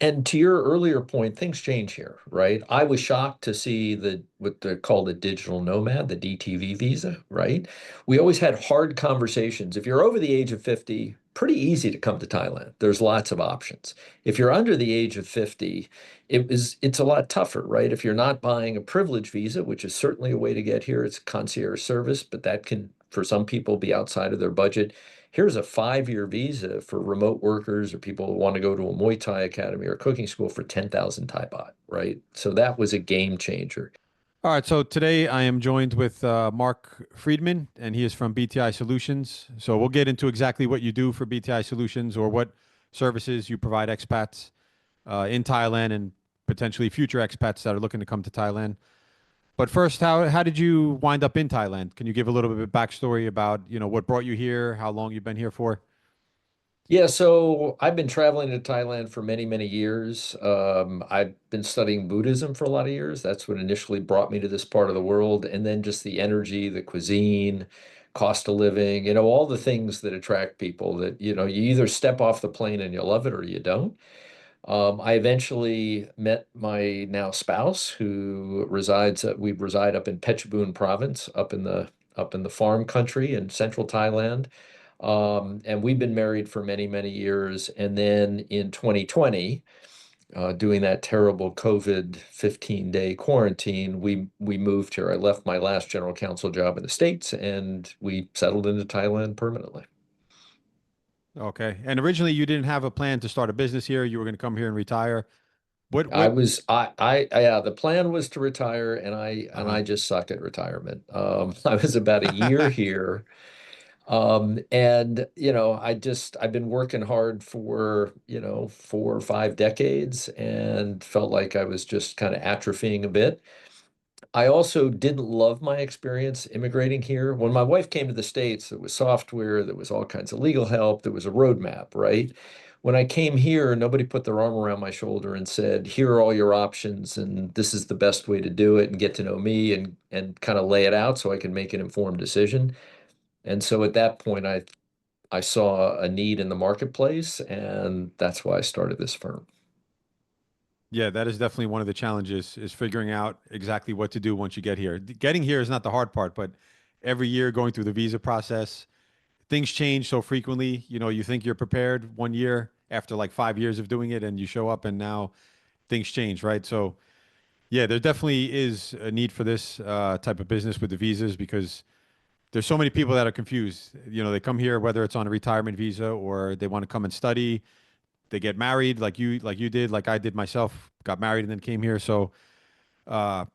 And to your earlier point, things change here, right? I was shocked to see the what they call the digital nomad, the DTV visa, right? We always had hard conversations. If you're over the age of 50, pretty easy to come to Thailand. There's lots of options. If you're under the age of 50, it's a lot tougher, right? If you're not buying a privilege visa, which is certainly a way to get here, it's concierge service, but that can, for some people, be outside of their budget. Here's a 5-year visa for remote workers or people who want to go to a Muay Thai academy or cooking school for 10,000 Thai baht, right? So that was a game changer. All right, so today I am joined with Mark Friedman, and he is from BTI Solutions. So we'll get into exactly what you do for BTI Solutions or what services you provide expats in Thailand and potentially future expats that are looking to come to Thailand. But first, how did you wind up in Thailand? Can you give a little bit of backstory about what brought you here, how long you've been here for? Yeah, so I've been traveling to Thailand for many, many years. I've been studying Buddhism for a lot of years. That's what initially brought me to this part of the world. And then just the energy, the cuisine, cost of living, all the things that attract people that, you either step off the plane and you love it or you don't. I eventually met my now spouse who we reside up in Phetchabun province, up in the farm country in central Thailand. And we've been married for many, many years. And then in 2020, doing that terrible COVID 15-day quarantine, we moved here. I left my last general counsel job in the States and we settled into Thailand permanently. Okay. And originally you didn't have a plan to start a business here. You were going to come here and retire. What I what was yeah, the plan was to retire and uh-huh. I just suck at retirement. I was about a year here. And I've been working hard for, 4 or 5 decades and felt like I was just kind of atrophying a bit. I also didn't love my experience immigrating here. When my wife came to the States, there was software, there was all kinds of legal help, there was a roadmap, right? When I came here, nobody put their arm around my shoulder and said, here are all your options, and this is the best way to do it, and get to know me and kind of lay it out so I can make an informed decision. And so at that point, I saw a need in the marketplace, and that's why I started this firm. Yeah, that is definitely one of the challenges is figuring out exactly what to do once you get here. Getting here is not the hard part, but every year going through the visa process, things change so frequently. You think you're prepared one year after like 5 years of doing it, and you show up and now things change, right? So, yeah, there definitely is a need for this type of business with the visas because there's so many people that are confused. They come here whether it's on a retirement visa or they want to come and study. They get married like you did, like I did myself, got married and then came here. So uh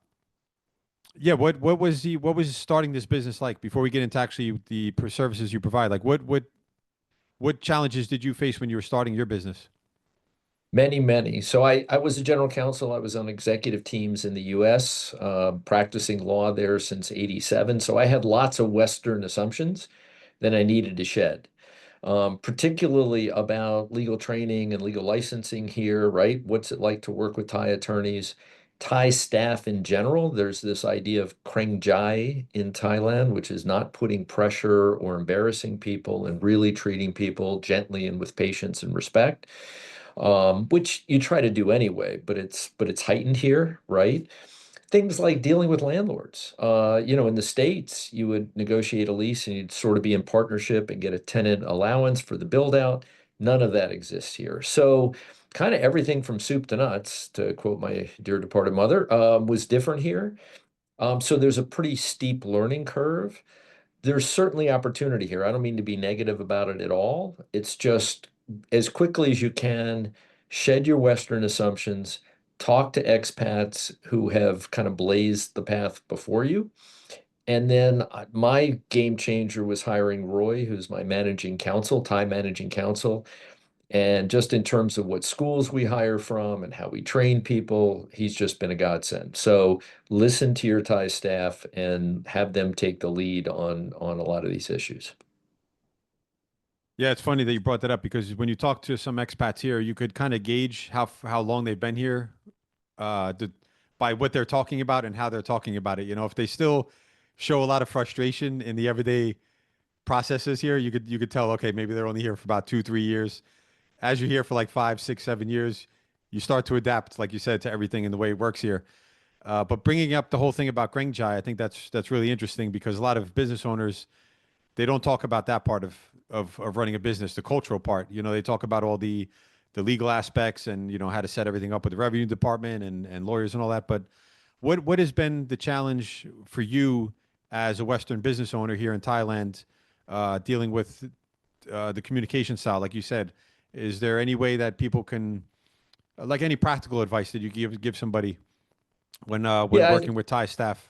yeah, what was starting this business like before we get into actually the services you provide? Like what challenges did you face when you were starting your business? Many, many. So I was a general counsel. I was on executive teams in the US, practicing law there since 87. So I had lots of Western assumptions that I needed to shed, particularly about legal training and legal licensing here, right? What's it like to work with Thai attorneys, Thai staff in general? There's this idea of Kreng in Thailand, which is not putting pressure or embarrassing people and really treating people gently and with patience and respect, which you try to do anyway, but it's heightened here, right? Things like dealing with landlords. In the States, you would negotiate a lease and you'd sort of be in partnership and get a tenant allowance for the build out. None of that exists here. So, kind of everything from soup to nuts, to quote my dear departed mother, was different here. So, there's a pretty steep learning curve. There's certainly opportunity here. I don't mean to be negative about it at all. It's just as quickly as you can, shed your Western assumptions, talk to expats who have kind of blazed the path before you. And then my game changer was hiring Roy, who's my managing counsel, Thai managing counsel. And just in terms of what schools we hire from and how we train people, he's just been a godsend. So listen to your Thai staff and have them take the lead on a lot of these issues. Yeah, it's funny that you brought that up because when you talk to some expats here, you could kind of gauge how long they've been here uh, to, by what they're talking about and how they're talking about it. If they still show a lot of frustration in the everyday processes here, you could tell, okay, maybe they're only here for about 2, 3 years. As you're here for like 5, 6, 7 years, you start to adapt, like you said, to everything and the way it works here. But bringing up the whole thing about Kreng, I think that's really interesting because a lot of business owners they don't talk about that part of running a business, the cultural part. You know, they talk about all the legal aspects and you know how to set everything up with the revenue department and lawyers and all that. But what has been the challenge for you as a Western business owner here in Thailand, dealing with the communication style? Like you said, is there any way that people can, like any practical advice that you give somebody when Yeah, working with Thai staff?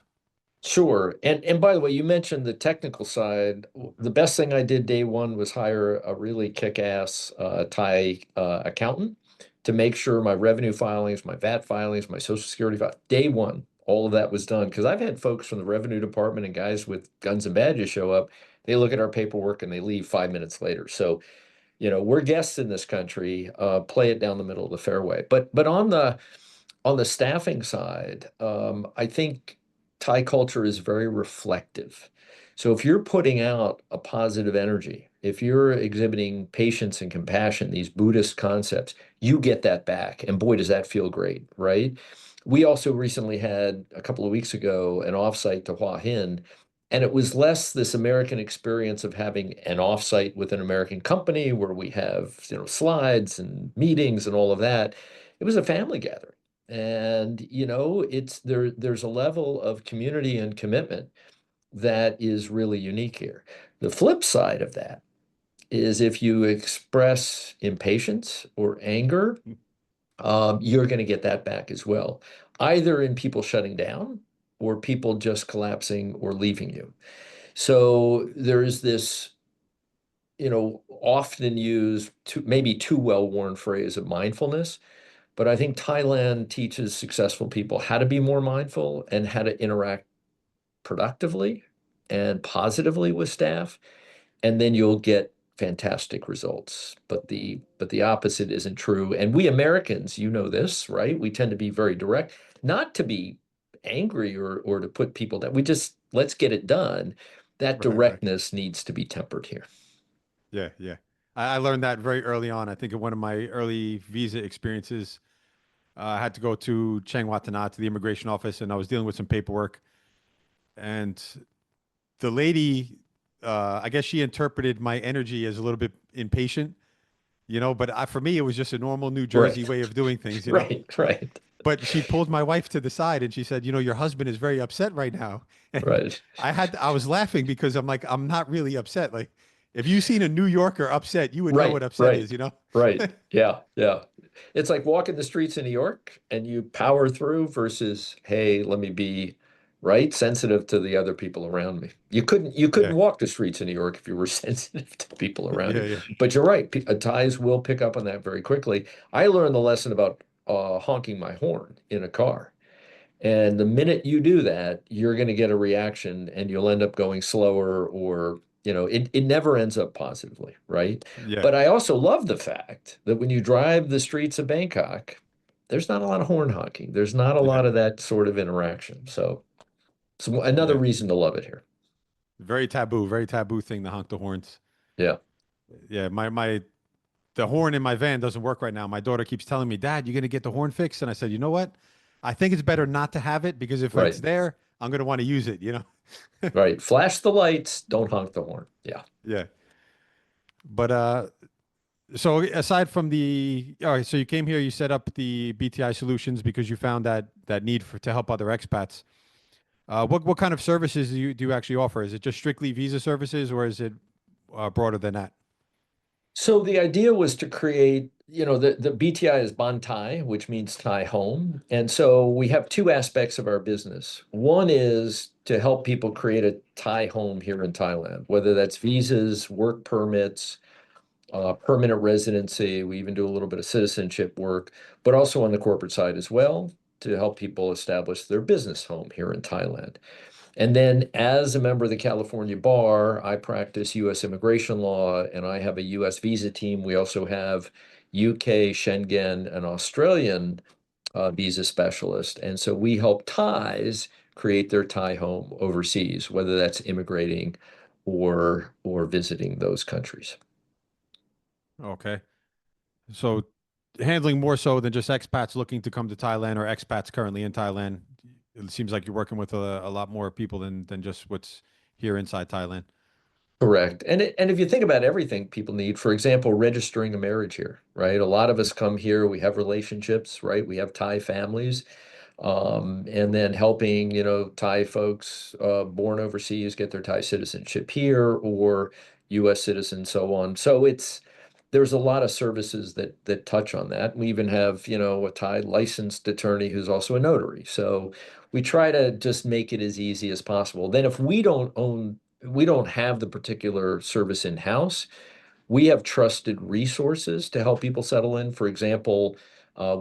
sure. And by the way, you mentioned the technical side. The best thing I did day one was hire a really kick-ass Thai accountant to make sure my revenue filings, my VAT filings, my Social Security file, day one, all of that was done. Because I've had folks from the revenue department and guys with guns and badges show up. They look at our paperwork and they leave 5 minutes later. So, we're guests in this country. Play it down the middle of the fairway. But on the staffing side, I think Thai culture is very reflective. So if you're putting out a positive energy, if you're exhibiting patience and compassion, these Buddhist concepts, you get that back. And boy, does that feel great, right? We also recently had a couple of weeks ago an offsite to Hua Hin, and it was less this American experience of having an offsite with an American company where we have, slides and meetings and all of that. It was a family gathering. And there's a level of community and commitment that is really unique here. The flip side of that is if you express impatience or anger, you're going to get that back as well, either in people shutting down or people just collapsing or leaving you. So there is this, often used, maybe too well-worn phrase of mindfulness. But I think Thailand teaches successful people how to be more mindful and how to interact productively and positively with staff, and then you'll get fantastic results. But the opposite isn't true. And we Americans, you know this, right? We tend to be very direct, not to be angry or to put people down. We just let's get it done. That Right, right. directness needs to be tempered here. Yeah, yeah. I learned that very early on. I think in one of my early visa experiences, I had to go to Chiang Watana to the immigration office, and I was dealing with some paperwork. And the lady, I guess she interpreted my energy as a little bit impatient, you know. But for me, it was just a normal New Jersey Right, way of doing things, you know. right, right, But she pulled my wife to the side and she said, "You know, your husband is very upset right now." And right. I was laughing because I'm like, I'm not really upset. Like, if you seen a New Yorker upset, you would know what Right, upset right, is, you know? right. Yeah, yeah. It's like walking the streets in New York and you power through versus, hey, let me be right, sensitive to the other people around me. You couldn't Yeah, walk the streets in New York if you were sensitive to people around yeah, you. yeah, But you're right, Thais will pick up on that very quickly. I learned the lesson about honking my horn in a car. And the minute you do that, you're going to get a reaction and you'll end up going slower or, it never ends up positively, right? yeah, But I also love the fact that when you drive the streets of Bangkok, there's not a lot of horn honking. There's not a yeah, lot of that sort of interaction. So it's another yeah. reason to love it here. Very taboo thing to honk the horns. Yeah, Yeah, my the horn in my van doesn't work right now. My daughter keeps telling me, "Dad, you're gonna get the horn fixed." And I said, "You know what? I think it's better not to have it because if it's right, there, I'm gonna want to use it, you know?" right. Flash the lights, don't honk the horn. Yeah. Yeah. But so aside from all right, so you came here, you set up the BTI solutions because you found that need for to help other expats. What kind of services do you actually offer? Is it just strictly visa services, or is it broader than that? So the idea was to create, the BTI is Ban Thai, which means Thai home. And so we have two aspects of our business. One is to help people create a Thai home here in Thailand, whether that's visas, work permits, permanent residency. We even do a little bit of citizenship work, but also on the corporate side as well to help people establish their business home here in Thailand. And then, as a member of the California Bar, I practice US immigration law and I have a US visa team. We also have UK, Schengen, and Australian visa specialist. And so we help Thais create their Thai home overseas, whether that's immigrating or visiting those countries. Okay. So handling more so than just expats looking to come to Thailand or expats currently in Thailand. It seems like you're working with a lot more people than just what's here inside Thailand. Correct. And if you think about everything people need, for example, registering a marriage here, right? A lot of us come here, we have relationships, right? We have Thai families. And then helping, Thai folks born overseas get their Thai citizenship here or US citizens, so on. So there's a lot of services that touch on that. We even have, a Thai licensed attorney who's also a notary. So we try to just make it as easy as possible. Then if we don't have the particular service in-house, we have trusted resources to help people settle in. For example,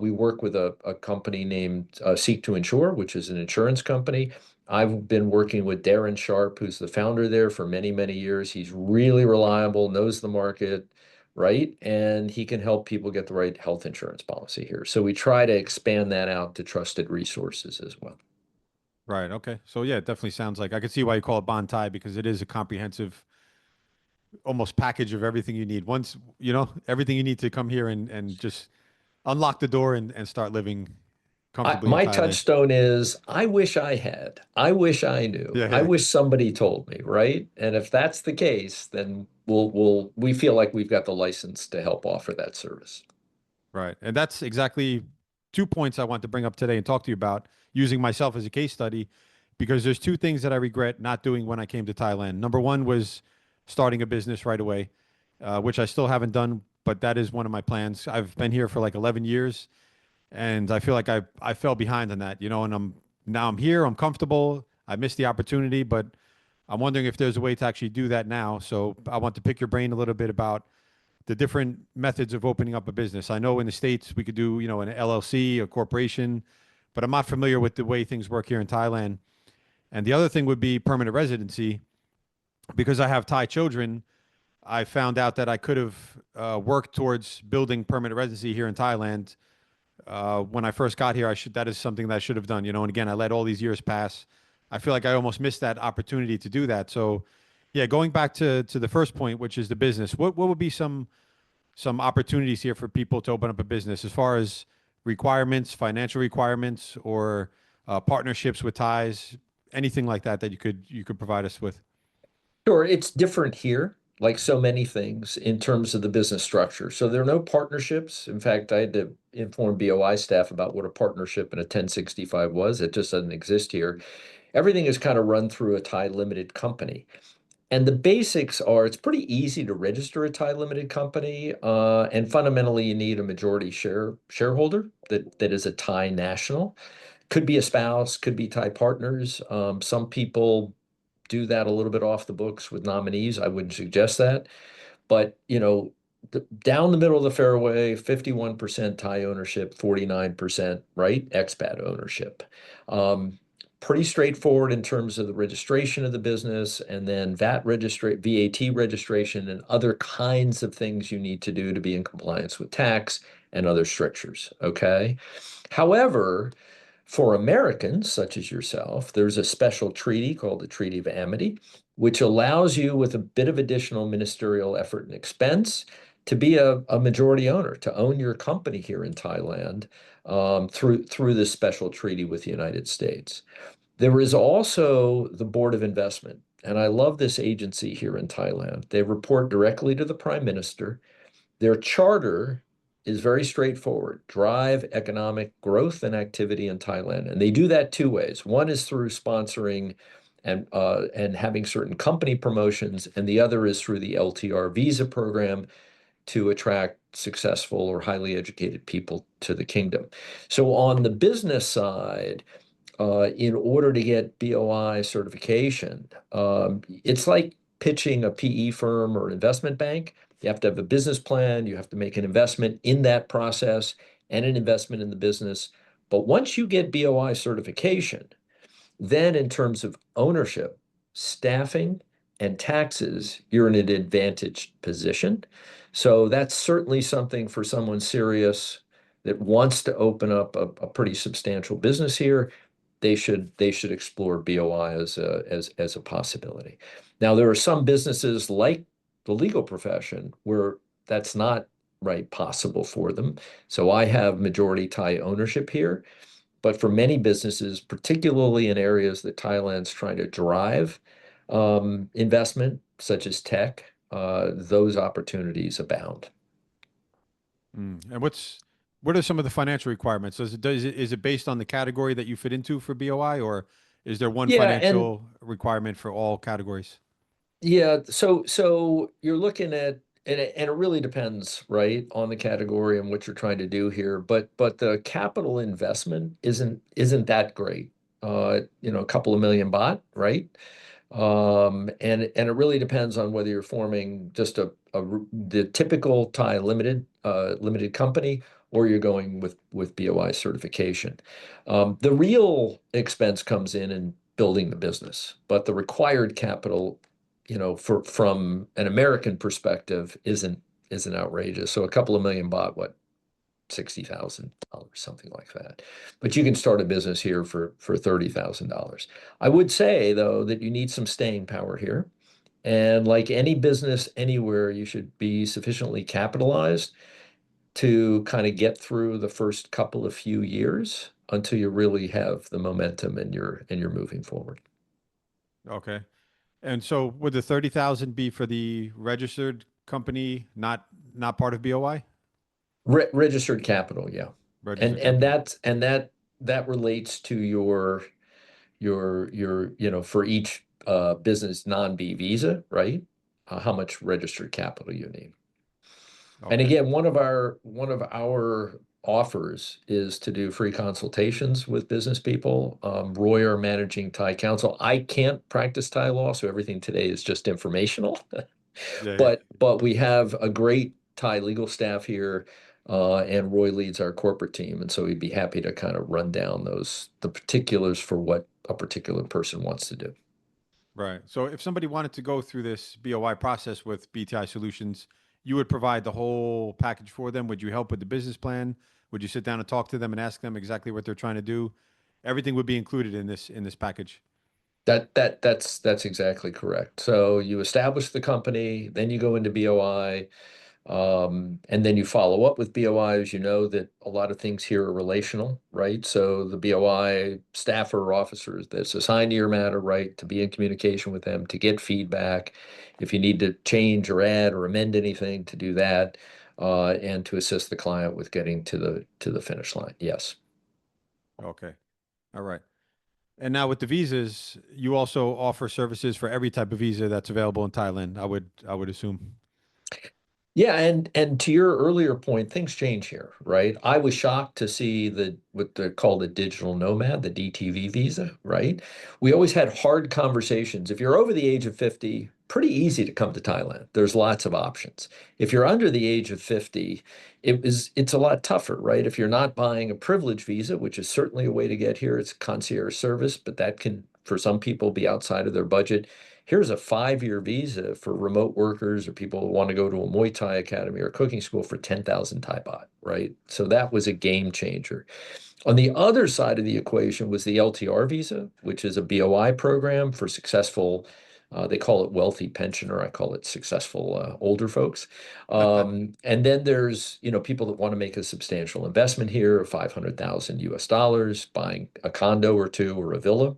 we work with a company named Seek to Insure, which is an insurance company. I've been working with Darren Sharp, who's the founder there for many, many years. He's really reliable, knows the market, right? And he can help people get the right health insurance policy here. So we try to expand that out to trusted resources as well. Right. Okay. So yeah, it definitely sounds like I could see why you call it Bon Thai because it is a comprehensive, almost package of everything you need. Once everything you need to come here and just unlock the door and start living comfortably in My Thailand. touchstone is I wish I had. I wish I knew. Yeah. I Yeah. wish somebody told me, right? And if that's the case, then we feel like we've got the license to help offer that service. Right. And that's exactly 2 points I want to bring up today and talk to you about using myself as a case study because there's two things that I regret not doing when I came to Thailand. Number one was starting a business right away, which I still haven't done, but that is one of my plans. I've been here for like 11 years and I feel like I fell behind on that, and I'm here, I'm comfortable. I missed the opportunity, but I'm wondering if there's a way to actually do that now. So I want to pick your brain a little bit about the different methods of opening up a business. I know in the States we could do, an LLC, a corporation, but I'm not familiar with the way things work here in Thailand. And the other thing would be permanent residency. Because I have Thai children, I found out that I could have worked towards building permanent residency here in Thailand. When I first got here, that is something that I should have done, and again, I let all these years pass. I feel like I almost missed that opportunity to do that. So yeah, going back to the first point, which is the business, what would be some opportunities here for people to open up a business as far as requirements, financial requirements, or partnerships with ties, anything like that that you could provide us with. Sure, it's different here, like so many things in terms of the business structure. So there are no partnerships. In fact, I had to inform BOI staff about what a partnership and a 1065 was. It just doesn't exist here. Everything is kind of run through a Thai limited company. And the basics are it's pretty easy to register a Thai limited company. And fundamentally, you need a majority shareholder that is a Thai national. Could be a spouse, could be Thai partners. Some people do that a little bit off the books with nominees. I wouldn't suggest that. But, down the middle of the fairway, 51% Thai ownership, 49%, right? Expat ownership. Um, Pretty straightforward in terms of the registration of the business and then VAT registration and other kinds of things you need to do to be in compliance with tax and other strictures. Okay. However, for Americans, such as yourself, there's a special treaty called the Treaty of Amity, which allows you, with a bit of additional ministerial effort and expense, to be a majority owner, to own your company here in Thailand through this special treaty with the United States. There is also the Board of Investment, and I love this agency here in Thailand. They report directly to the Prime Minister. Their charter is very straightforward: drive economic growth and activity in Thailand. And they do that two ways. One is through sponsoring and having certain company promotions, and the other is through the LTR visa program to attract successful or highly educated people to the kingdom. So on the business side, in order to get BOI certification. It's like pitching a PE firm or an investment bank. You have to have a business plan, you have to make an investment in that process and an investment in the business. But once you get BOI certification, then in terms of ownership, staffing, and taxes, you're in an advantaged position. So that's certainly something for someone serious that wants to open up a pretty substantial business here. They should explore BOI as a possibility. Now, there are some businesses like the legal profession where that's not right, possible for them. So I have majority Thai ownership here. But for many businesses, particularly in areas that Thailand's trying to drive investment, such as tech, those opportunities abound. And what are some of the financial requirements? Is it based on the category that you fit into for BOI, or is there one Yeah, and financial requirement for all categories? yeah, so you're looking at and it really depends, right, on the category and what you're trying to do here. But the capital investment isn't that great. A couple of million baht, right? And it really depends on whether you're forming just the typical Thai limited company or you're going with BOI certification. The real expense comes in building the business, but the required capital, from an American perspective, isn't outrageous. So a couple of million baht, what, $60,000, something like that. But you can start a business here for $30,000. I would say, though, that you need some staying power here. And like any business anywhere, you should be sufficiently capitalized to kind of get through the first couple of few years until you really have the momentum and you're moving forward. Okay. And so would the 30,000 be for the registered company, not part of BOI? Registered capital, yeah. And Registered and company. that's and that that relates to for each business non-B visa, right? How much registered capital you need. And Okay. again, one of our offers is to do free consultations with business people. Roy, our managing Thai counsel. I can't practice Thai law, so everything today is just informational. Yeah, yeah. But we have a great Thai legal staff here, and Roy leads our corporate team, and so he'd be happy to kind of run down the particulars for what a particular person wants to do. Right. So if somebody wanted to go through this BOI process with BTI Solutions, you would provide the whole package for them. Would you help with the business plan? Would you sit down and talk to them and ask them exactly what they're trying to do? Everything would be included in this package. That's exactly correct. So you establish the company, then you go into BOI. And then you follow up with BOI, as you know that a lot of things here are relational, right? So the BOI staff or officers that's assigned to your matter, right, to be in communication with them, to get feedback, if you need to change or add or amend anything, to do that, and to assist the client with getting to the finish line. Yes. Okay. All right. And now with the visas, you also offer services for every type of visa that's available in Thailand, I would assume. Yeah, and to your earlier point, things change here, right? I was shocked to see the what they call the digital nomad, the DTV visa, right? We always had hard conversations. If you're over the age of 50, pretty easy to come to Thailand. There's lots of options. If you're under the age of 50, it's a lot tougher, right? If you're not buying a privilege visa, which is certainly a way to get here, it's concierge service, but that can, for some people, be outside of their budget. Here's a 5-year visa for remote workers or people who want to go to a Muay Thai academy or cooking school for 10,000 Thai baht, right? So that was a game changer. On the other side of the equation was the LTR visa, which is a BOI program for successful, they call it wealthy pensioner. I call it successful older folks. And then there's, people that want to make a substantial investment here of 500,000 US dollars, buying a condo or two or a villa.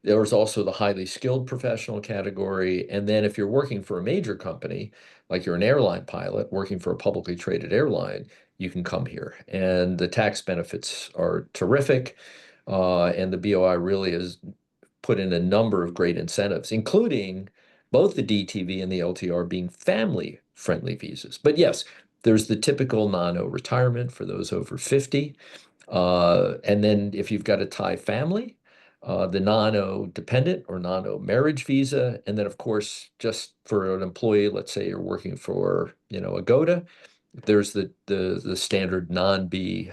There was also the highly skilled professional category. And then if you're working for a major company, like you're an airline pilot working for a publicly traded airline, you can come here. And the tax benefits are terrific. And the BOI really has put in a number of great incentives, including both the DTV and the LTR being family friendly visas. But yes, there's the typical non-O retirement for those over 50. And then if you've got a Thai family, the non-O dependent or non-O marriage visa, and then of course, just for an employee, let's say you're working for, Agoda, there's the standard non-B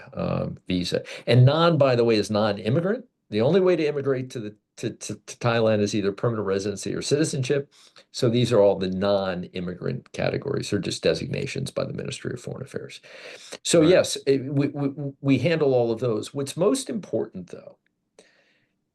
visa. And non, by the way, is non-immigrant. The only way to immigrate to Thailand is either permanent residency or citizenship. So these are all the non-immigrant categories. They're just designations by the Ministry of Foreign Affairs. So Right. yes, we handle all of those. What's most important, though,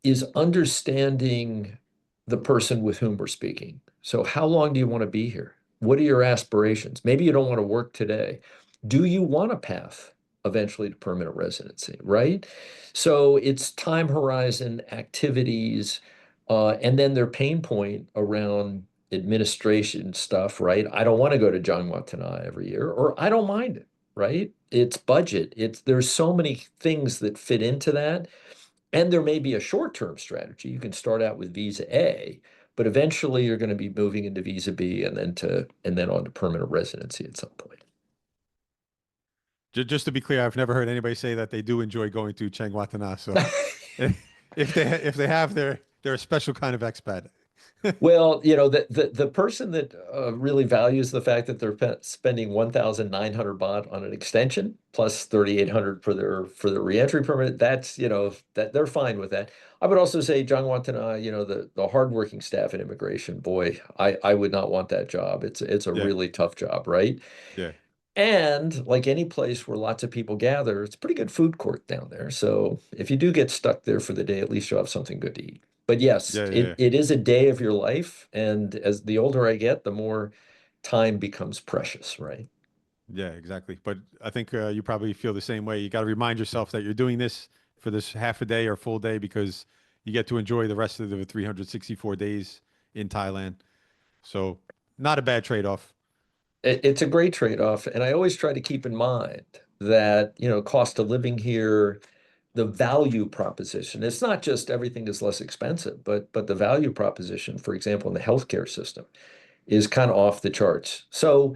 is understanding the person with whom we're speaking. So how long do you want to be here? What are your aspirations? Maybe you don't want to work today. Do you want a path eventually to permanent residency, right? So it's time horizon, activities, and then their pain point around administration stuff, right? I don't want to go to John Watana every year, or I don't mind it, right? It's budget. There's so many things that fit into that. And there may be a short-term strategy. You can start out with visa A, but eventually you're going to be moving into visa B and then on to permanent residency at some point. Just to be clear, I've never heard anybody say that they do enjoy going to Chiang Watana. So if they have, they're a special kind of expat. Well, the person that really values the fact that they're spending 1,900 baht on an extension plus 3,800 for their reentry permit, that's, that they're fine with that. I would also say John Watana, the hardworking staff in immigration, boy, I would not want that job. It's a Yeah, really tough job, right? yeah, And like any place where lots of people gather, it's a pretty good food court down there. So if you do get stuck there for the day, at least you'll have something good to eat. But yes, yeah, yeah, it, yeah. it is a day of your life. And as the older I get, the more time becomes precious, right? Yeah, exactly. But I think you probably feel the same way. You got to remind yourself that you're doing this for this half a day or full day because you get to enjoy the rest of the 364 days in Thailand. So, not a bad trade-off. It's a great trade-off. And I always try to keep in mind that, cost of living here, the value proposition, it's not just everything is less expensive, but the value proposition, for example, in the healthcare system is kind of off the charts. So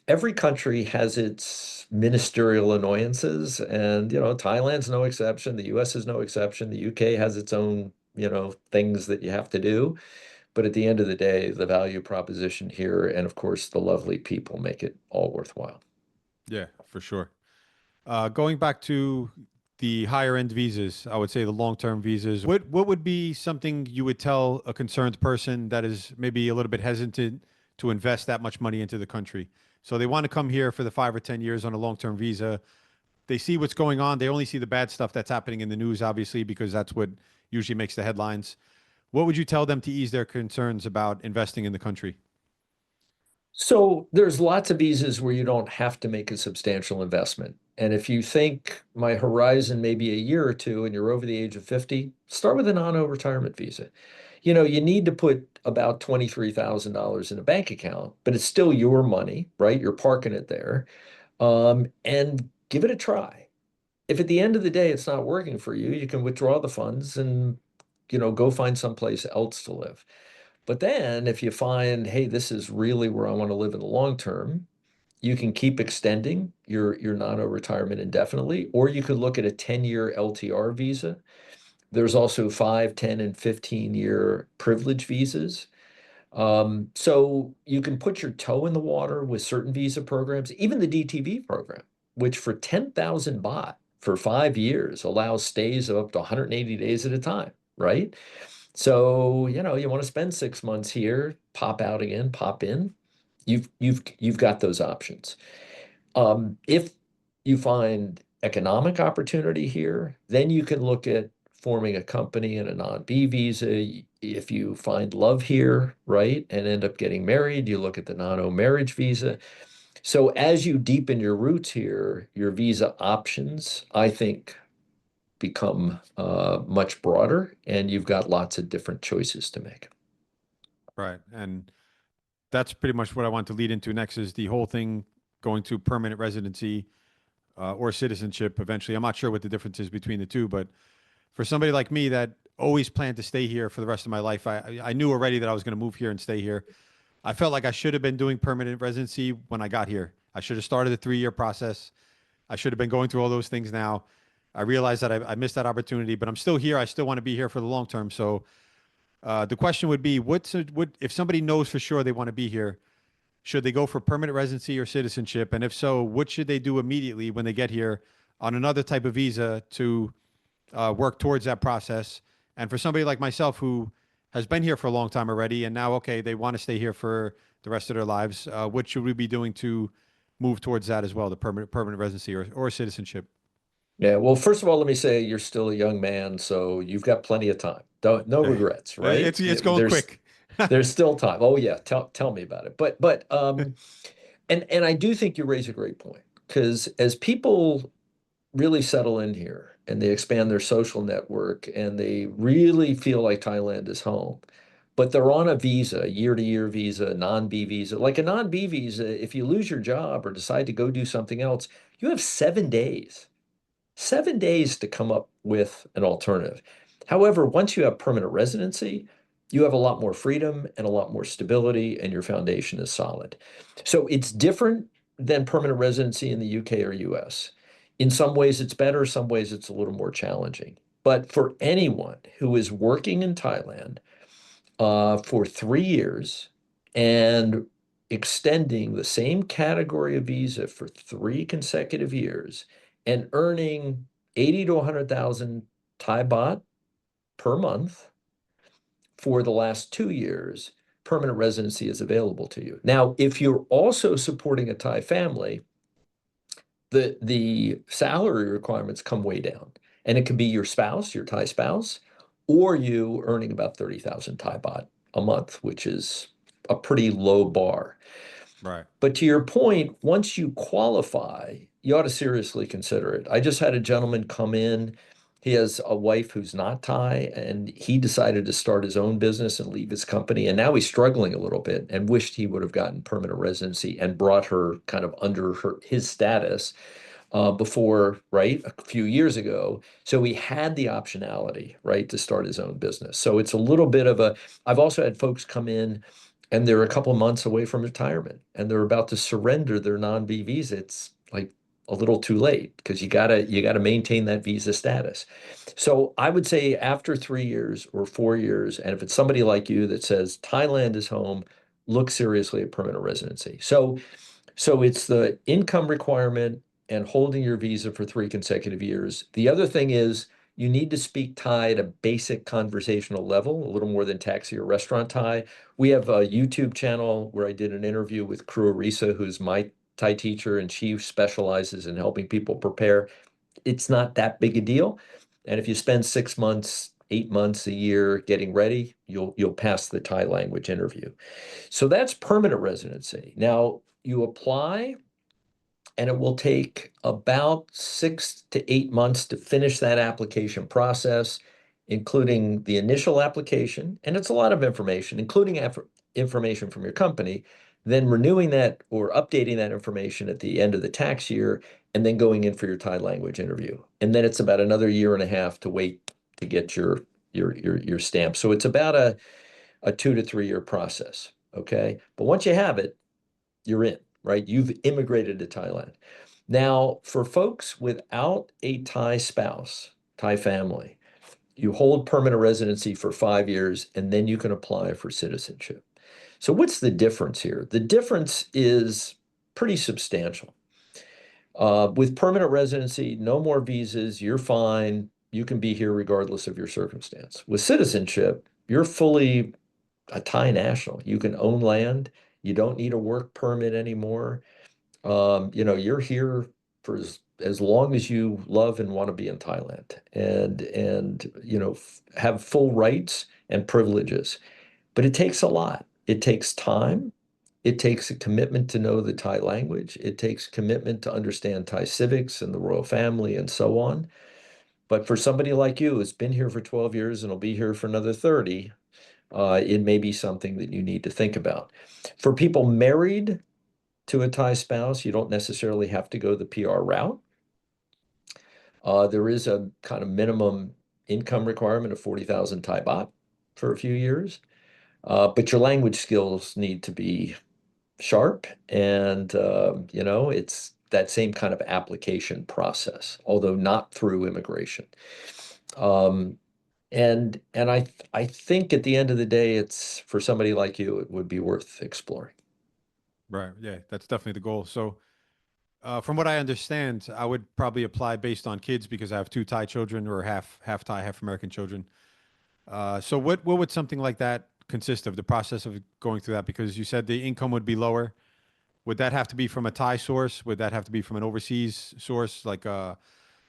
every country has its ministerial annoyances, and Thailand's no exception. The US is no exception. The UK has its own, things that you have to do. But at the end of the day, the value proposition here, and of course, the lovely people make it all worthwhile. Yeah, for sure. Going back to the higher end visas, I would say the long term visas. What would be something you would tell a concerned person that is maybe a little bit hesitant to invest that much money into the country? So they want to come here for the 5 or 10 years on a long term visa. They see what's going on. They only see the bad stuff that's happening in the news, obviously, because that's what usually makes the headlines. What would you tell them to ease their concerns about investing in the country? So there's lots of visas where you don't have to make a substantial investment. And if you think my horizon may be a year or two and you're over the age of 50, start with a non-retirement visa. You need to put about $23,000 in a bank account, but it's still your money, right? You're parking it there. And give it a try. If at the end of the day it's not working for you, you can withdraw the funds and, go find someplace else to live. But then if you find, hey, this is really where I want to live in the long term, you can keep extending your non-retirement indefinitely, or you could look at a 10-year LTR visa. There's also 5, 10, and 15-year privilege visas. So you can put your toe in the water with certain visa programs, even the DTV program, which for 10,000 baht for 5 years allows stays of up to 180 days at a time, right? So, you want to spend 6 months here, pop out again, pop in. You've got those options. If you find economic opportunity here, then you can look at forming a company in a non-B visa. If you find love here, right, and end up getting married, you look at the non-O marriage visa. So as you deepen your roots here, your visa options, I think, become much broader, and you've got lots of different choices to make. Right. And that's pretty much what I want to lead into next is the whole thing going to permanent residency or citizenship eventually. I'm not sure what the difference is between the two, but for somebody like me that always planned to stay here for the rest of my life, I knew already that I was going to move here and stay here. I felt like I should have been doing permanent residency when I got here. I should have started the 3 year process. I should have been going through all those things now. I realized that I missed that opportunity, but I'm still here. I still want to be here for the long term. So the question would be, what if somebody knows for sure they want to be here? Should they go for permanent residency or citizenship? And if so, what should they do immediately when they get here on another type of visa to work towards that process? And for somebody like myself who has been here for a long time already, and now, okay, they want to stay here for the rest of their lives, what should we be doing to move towards that as well, the permanent residency or citizenship? Yeah, well, first of all, let me say you're still a young man, so you've got plenty of time. Don't no regrets, right? It's going There's quick. There's still time. Oh yeah, tell me about it. And I do think you raise a great point because as people really settle in here and they expand their social network and they really feel like Thailand is home, but they're on a visa, year-to-year visa, non-B visa. Like a non-B visa, if you lose your job or decide to go do something else, you have 7 days. 7 days to come up with an alternative. However, once you have permanent residency, you have a lot more freedom and a lot more stability, and your foundation is solid. So it's different than permanent residency in the UK or US. In some ways, it's better, some ways, it's a little more challenging. But for anyone who is working in Thailand for 3 years and extending the same category of visa for 3 consecutive years and earning 80 to 100,000 Thai baht per month for the last 2 years, permanent residency is available to you. Now, if you're also supporting a Thai family, the salary requirements come way down. And it can be your spouse, your Thai spouse, or you earning about 30,000 Thai baht a month, which is a pretty low bar. Right. But to your point, once you qualify, you ought to seriously consider it. I just had a gentleman come in. He has a wife who's not Thai, and he decided to start his own business and leave his company. And now he's struggling a little bit and wished he would have gotten permanent residency and brought her kind of under his status before, right, a few years ago. So he had the optionality, right, to start his own business. So it's a little bit of a, I've also had folks come in and they're a couple months away from retirement and they're about to surrender their non-B visa. It's like a little too late because you gotta maintain that visa status. So I would say after 3 years or 4 years, and if it's somebody like you that says Thailand is home, look seriously at permanent residency. So it's the income requirement and holding your visa for 3 consecutive years. The other thing is you need to speak Thai at a basic conversational level, a little more than taxi or restaurant Thai. We have a YouTube channel where I did an interview with Kru Arisa, who's my Thai teacher, and she specializes in helping people prepare. It's not that big a deal. And if you spend 6 months, 8 months, a year getting ready, you'll pass the Thai language interview. So that's permanent residency. Now you apply and it will take about 6 to 8 months to finish that application process, including the initial application. And it's a lot of information, including information from your company, then renewing that or updating that information at the end of the tax year, and then going in for your Thai language interview. And then it's about another year and a half to wait to get your stamp. So it's about a 2 to 3 year process. Okay. But once you have it, you're in, right? You've immigrated to Thailand. Now, for folks without a Thai spouse, Thai family, you hold permanent residency for 5 years and then you can apply for citizenship. So, what's the difference here? The difference is pretty substantial. With permanent residency, no more visas, you're fine. You can be here regardless of your circumstance. With citizenship, you're fully a Thai national. You can own land. You don't need a work permit anymore. You're here for as long as you love and want to be in Thailand and have full rights and privileges. But it takes a lot. It takes time. It takes a commitment to know the Thai language. It takes commitment to understand Thai civics and the royal family and so on. But for somebody like you who's been here for 12 years and will be here for another 30, it may be something that you need to think about. For people married to a Thai spouse, you don't necessarily have to go the PR route. There is a kind of minimum income requirement of 40,000 Thai baht for a few years, but your language skills need to be sharp, and it's that same kind of application process, although not through immigration. Um, and I think at the end of the day, it's for somebody like you, it would be worth exploring. Right. Yeah, that's definitely the goal. So, from what I understand, I would probably apply based on kids because I have two Thai children, or half Thai, half American children. So what would something like that consist of? The process of going through that, because you said the income would be lower. Would that have to be from a Thai source? Would that have to be from an overseas source, like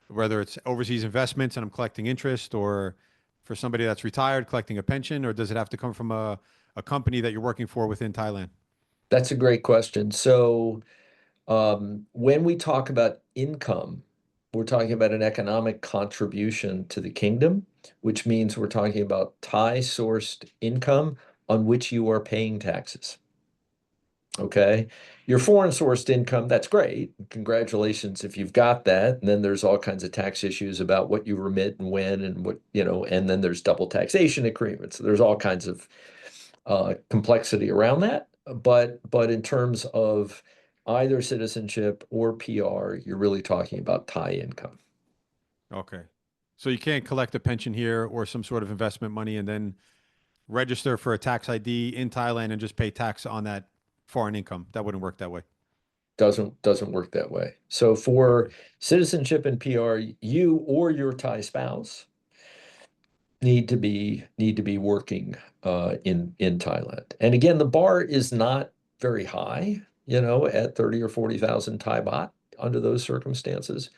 whether it's overseas investments and I'm collecting interest, or for somebody that's retired collecting a pension, or does it have to come from a company that you're working for within Thailand? That's a great question. So, when we talk about income, we're talking about an economic contribution to the kingdom, which means we're talking about Thai-sourced income on which you are paying taxes. Okay. Your foreign sourced income, that's great. Congratulations if you've got that. And then there's all kinds of tax issues about what you remit and when and what, and then there's double taxation agreements. There's all kinds of complexity around that. But in terms of either citizenship or PR, you're really talking about Thai income. Okay. So you can't collect a pension here or some sort of investment money and then register for a tax ID in Thailand and just pay tax on that foreign income. That wouldn't work that way. Doesn't work that way. So for Okay. citizenship and PR, you or your Thai spouse need to be working in Thailand. And again, the bar is not very high, at 30 or 40,000 Thai baht under those circumstances,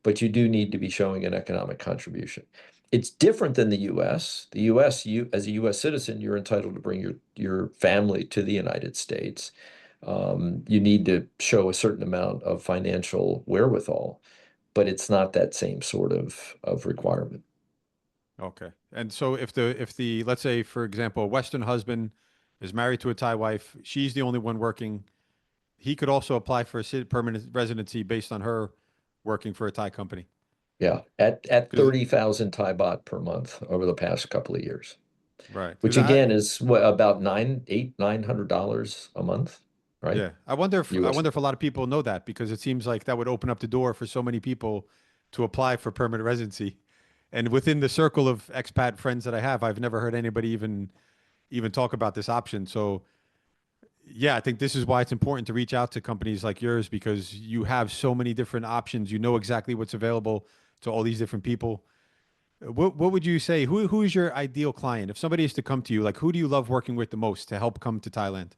but you do need to be showing an economic contribution. It's different than the US. The US, you as a US citizen, you're entitled to bring your family to the United States. You need to show a certain amount of financial wherewithal, but it's not that same sort of requirement. Okay. And so if the let's say for example, a Western husband is married to a Thai wife, she's the only one working, he could also apply for a permanent residency based on her working for a Thai company. Yeah, at Because 30,000 Thai baht per month over the past couple of years, right. which Because again I is what, about $900 a month, right? yeah, I wonder if a USD. lot of people know that because it seems like that would open up the door for so many people to apply for permanent residency. And within the circle of expat friends that I have, I've never heard anybody even talk about this option. So yeah, I think this is why it's important to reach out to companies like yours because you have so many different options. You know exactly what's available to all these different people. What would you say? Who is your ideal client? If somebody is to come to you, like who do you love working with the most to help come to Thailand?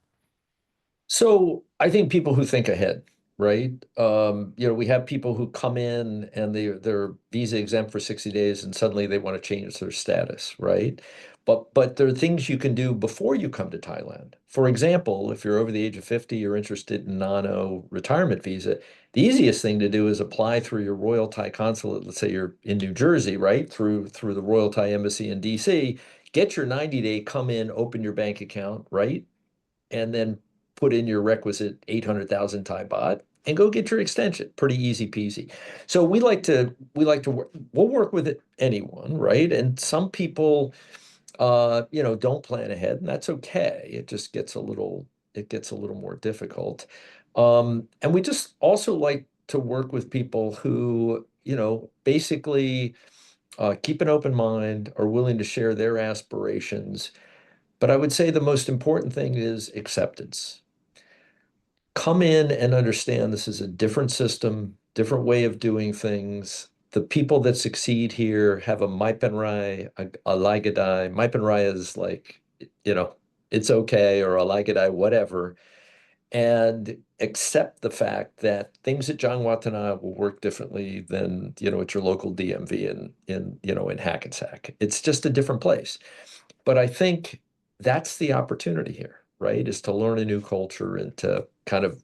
So I think people who think ahead, right? We have people who come in and they're visa exempt for 60 days and suddenly they want to change their status, right? But there are things you can do before you come to Thailand. For example, if you're over the age of 50, you're interested in non-O retirement visa, the easiest thing to do is apply through your Royal Thai consulate. Let's say you're in New Jersey, right? Through the Royal Thai Embassy in DC, get your 90-day, come in, open your bank account, right? And then put in your requisite 800,000 Thai baht and go get your extension. Pretty easy peasy. So we like to work, we'll work with anyone, right? And some people don't plan ahead, and that's okay. It gets a little more difficult. And we just also like to work with people who, basically keep an open mind, are willing to share their aspirations. But I would say the most important thing is acceptance. Come in and understand this is a different system, different way of doing things. The people that succeed here have a Maipenrai, a Ligadai. Maipenrai is like, you know, it's okay, or a Ligadai, whatever. And accept the fact that things at John Watanabe will work differently than, at your local DMV in Hackensack. It's just a different place. But I think that's the opportunity here, right? Is to learn a new culture and to kind of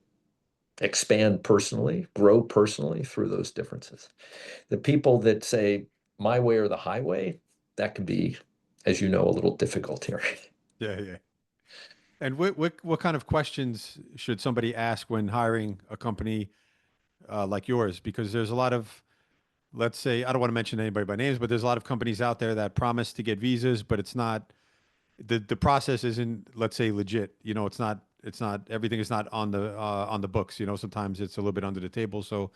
expand personally, grow personally through those differences. The people that say my way or the highway, that can be, as you know, a little difficult here. Yeah, yeah. And what kind of questions should somebody ask when hiring a company like yours? Because there's a lot of, let's say, I don't want to mention anybody by names, but there's a lot of companies out there that promise to get visas, but it's not the process isn't, let's say, legit. It's not everything is not on the books. Sometimes it's a little bit under the table. So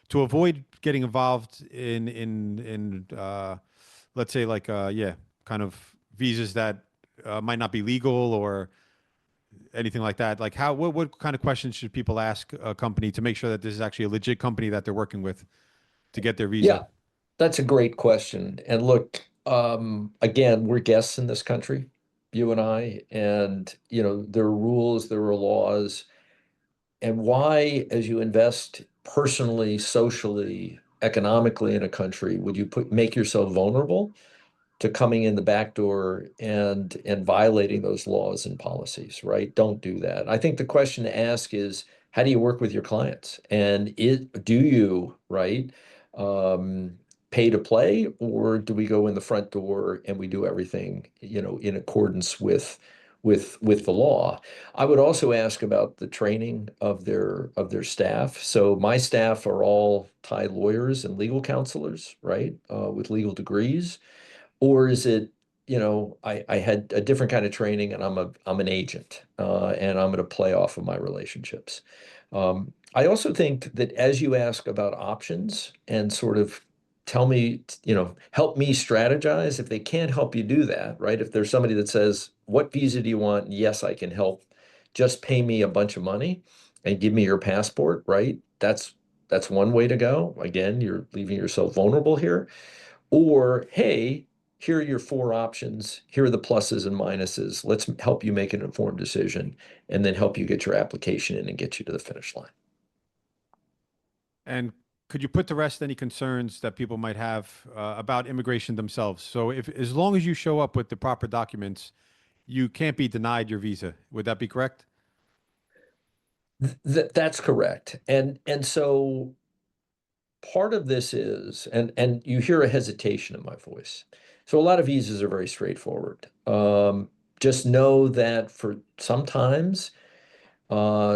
to avoid getting involved in let's say like yeah, kind of visas that might not be legal or anything like that. Like what kind of questions should people ask a company to make sure that this is actually a legit company that they're working with to get their visa? Yeah, that's a great question. And look, again, we're guests in this country, you and I, and there are rules, there are laws. And why, as you invest personally, socially, economically in a country, would you make yourself vulnerable? to coming in the back door and violating those laws and policies, right? Don't do that. I think the question to ask is, how do you work with your clients? And do you, right, um, pay to play, or do we go in the front door and we do everything, in accordance with the law? I would also ask about the training of their staff. So my staff are all Thai lawyers and legal counselors, right, with legal degrees. Or is it, I had a different kind of training and I'm an agent, and I'm going to play off of my relationships. I also think that as you ask about options and sort of tell me, help me strategize, if they can't help you do that, right? If there's somebody that says, what visa do you want? Yes, I can help. Just pay me a bunch of money and give me your passport, right? That's one way to go. Again, you're leaving yourself vulnerable here. Or, hey, here are your four options. Here are the pluses and minuses. Let's help you make an informed decision and then help you get your application in and get you to the finish line. And could you put to rest any concerns that people might have about immigration themselves? So if as long as you show up with the proper documents, you can't be denied your visa. Would that be correct? That's correct. And so part of this is, and you hear a hesitation in my voice. So a lot of visas are very straightforward. Just know that for sometimes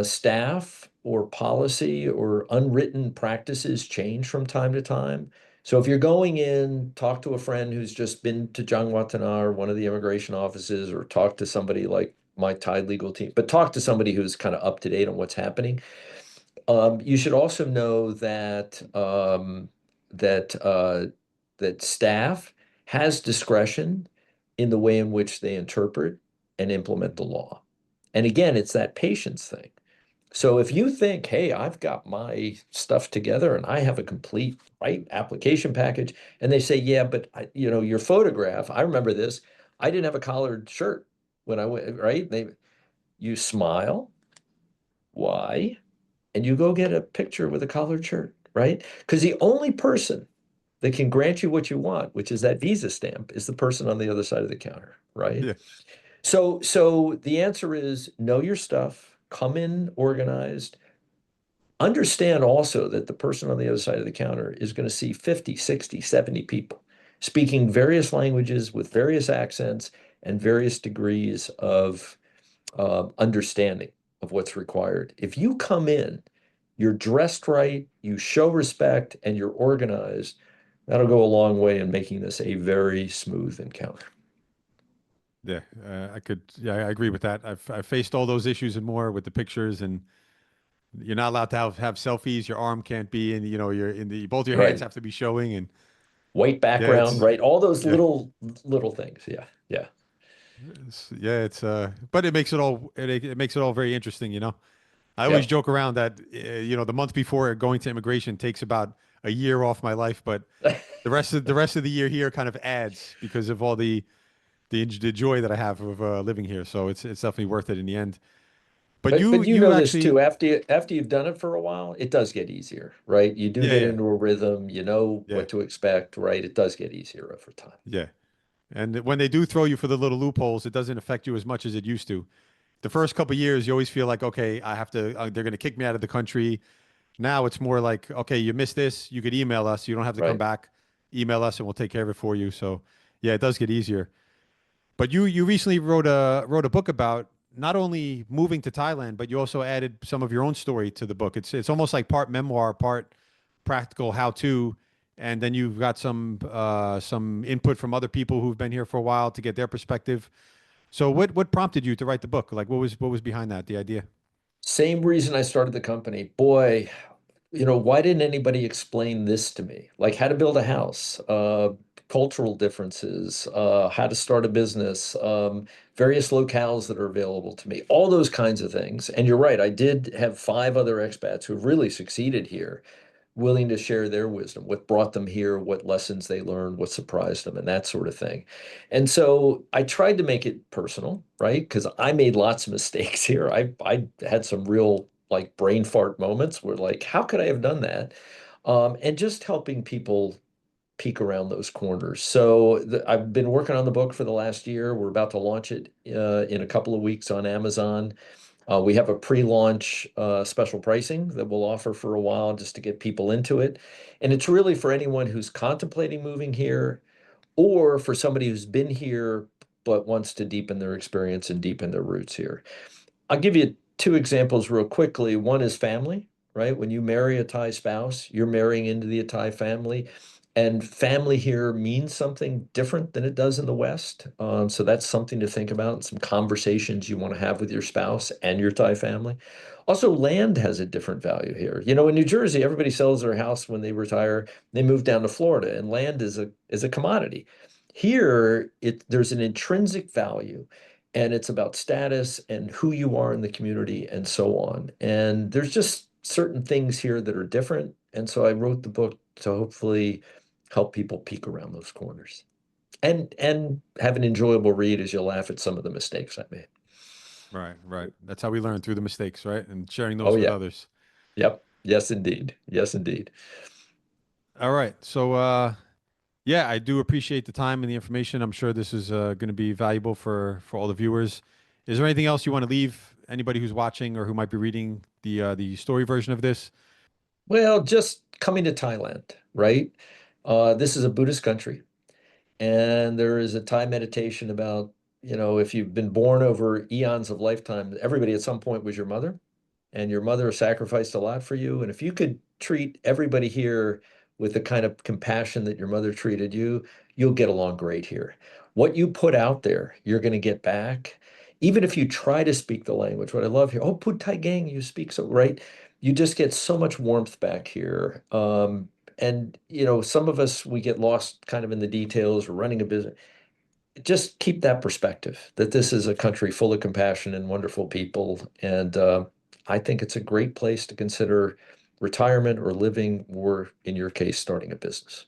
staff or policy or unwritten practices change from time to time. So if you're going in, talk to a friend who's just been to Jangwatana or one of the immigration offices, or talk to somebody like my Thai legal team, but talk to somebody who's kind of up to date on what's happening. You should also know that staff has discretion in the way in which they interpret and implement the law. And again, it's that patience thing. So if you think, hey, I've got my stuff together and I have a complete right application package, and they say, yeah, but your photograph, I remember this, I didn't have a collared shirt when I went, right? You smile, why? And you go get a picture with a collared shirt, right? Because the only person that can grant you what you want, which is that visa stamp, is the person on the other side of the counter, right? Yeah. So the answer is know your stuff, come in organized. Understand also that the person on the other side of the counter is going to see 50, 60, 70 people speaking various languages with various accents and various degrees of understanding of what's required. If you come in, you're dressed right, you show respect, and you're organized, that'll go a long way in making this a very smooth encounter. Yeah, yeah, I agree with that. I've faced all those issues and more with the pictures, and you're not allowed to have selfies. Your arm can't be, and you're in the both your hands Right. have to be showing, and White yeah, background, right? All those yeah, little things. Yeah. Yeah. but it makes it makes it all very interesting. I always Yep. joke around that the month before going to immigration takes about a year off my life, but the rest of the year here kind of adds because of all the joy that I have of living here. So it's definitely worth it in the end. But But you but you you know this actually too. After you've done it for a while, it does get easier, right? You do yeah get yeah into a rhythm, you know yeah what to expect, right? It does get easier over time. yeah. And when they do throw you for the little loopholes, it doesn't affect you as much as it used to. The first couple of years, you always feel like, okay, I have to. They're going to kick me out of the country. Now it's more like, okay, you missed this. You could email us. You don't have to come Right. back. Email us, and we'll take care of it for you. So, yeah, it does get easier. But you recently wrote a book about not only moving to Thailand, but you also added some of your own story to the book. It's almost like part memoir, part practical how to, and then you've got some input from other people who've been here for a while to get their perspective. So what prompted you to write the book? Like what was behind that, the idea? Same reason I started the company. Boy, why didn't anybody explain this to me? Like how to build a house, cultural differences, how to start a business, various locales that are available to me, all those kinds of things. And you're right, I did have five other expats who have really succeeded here, willing to share their wisdom, what brought them here, what lessons they learned, what surprised them, and that sort of thing. And so I tried to make it personal, right? Because I made lots of mistakes here. I had some real like brain fart moments where like, how could I have done that? And just helping people peek around those corners. So I've been working on the book for the last year. We're about to launch it in a couple of weeks on Amazon. We have a pre-launch special pricing that we'll offer for a while just to get people into it. And it's really for anyone who's contemplating moving here or for somebody who's been here but wants to deepen their experience and deepen their roots here. I'll give you two examples real quickly. One is family, right? When you marry a Thai spouse, you're marrying into the Thai family. And family here means something different than it does in the West. So that's something to think about, some conversations you want to have with your spouse and your Thai family. Also, land has a different value here. You know, in New Jersey, everybody sells their house when they retire, they move down to Florida, and land is a commodity. Here, there's an intrinsic value and it's about status and who you are in the community and so on. And there's just certain things here that are different. And so I wrote the book to hopefully help people peek around those corners and have an enjoyable read as you laugh at some of the mistakes I made. Right, right. That's how we learn, through the mistakes, right? And sharing those Oh with yeah. others. Yep. Yes, indeed. Yes, indeed. All right. So, yeah, I do appreciate the time and the information. I'm sure this is going to be valuable for all the viewers. Is there anything else you want to leave anybody who's watching or who might be reading the story version of this? Well, just coming to Thailand, right? This is a Buddhist country. And there is a Thai meditation about, you know, if you've been born over eons of lifetime, everybody at some point was your mother, and your mother sacrificed a lot for you. And if you could treat everybody here with the kind of compassion that your mother treated you, you'll get along great here. What you put out there, you're going to get back. Even if you try to speak the language, what I love here, oh, Pud Thai Gang, you speak so right. You just get so much warmth back here. And you know, some of us we get lost kind of in the details. We're running a business. Just keep that perspective that this is a country full of compassion and wonderful people. And I think it's a great place to consider retirement or living, or in your case, starting a business.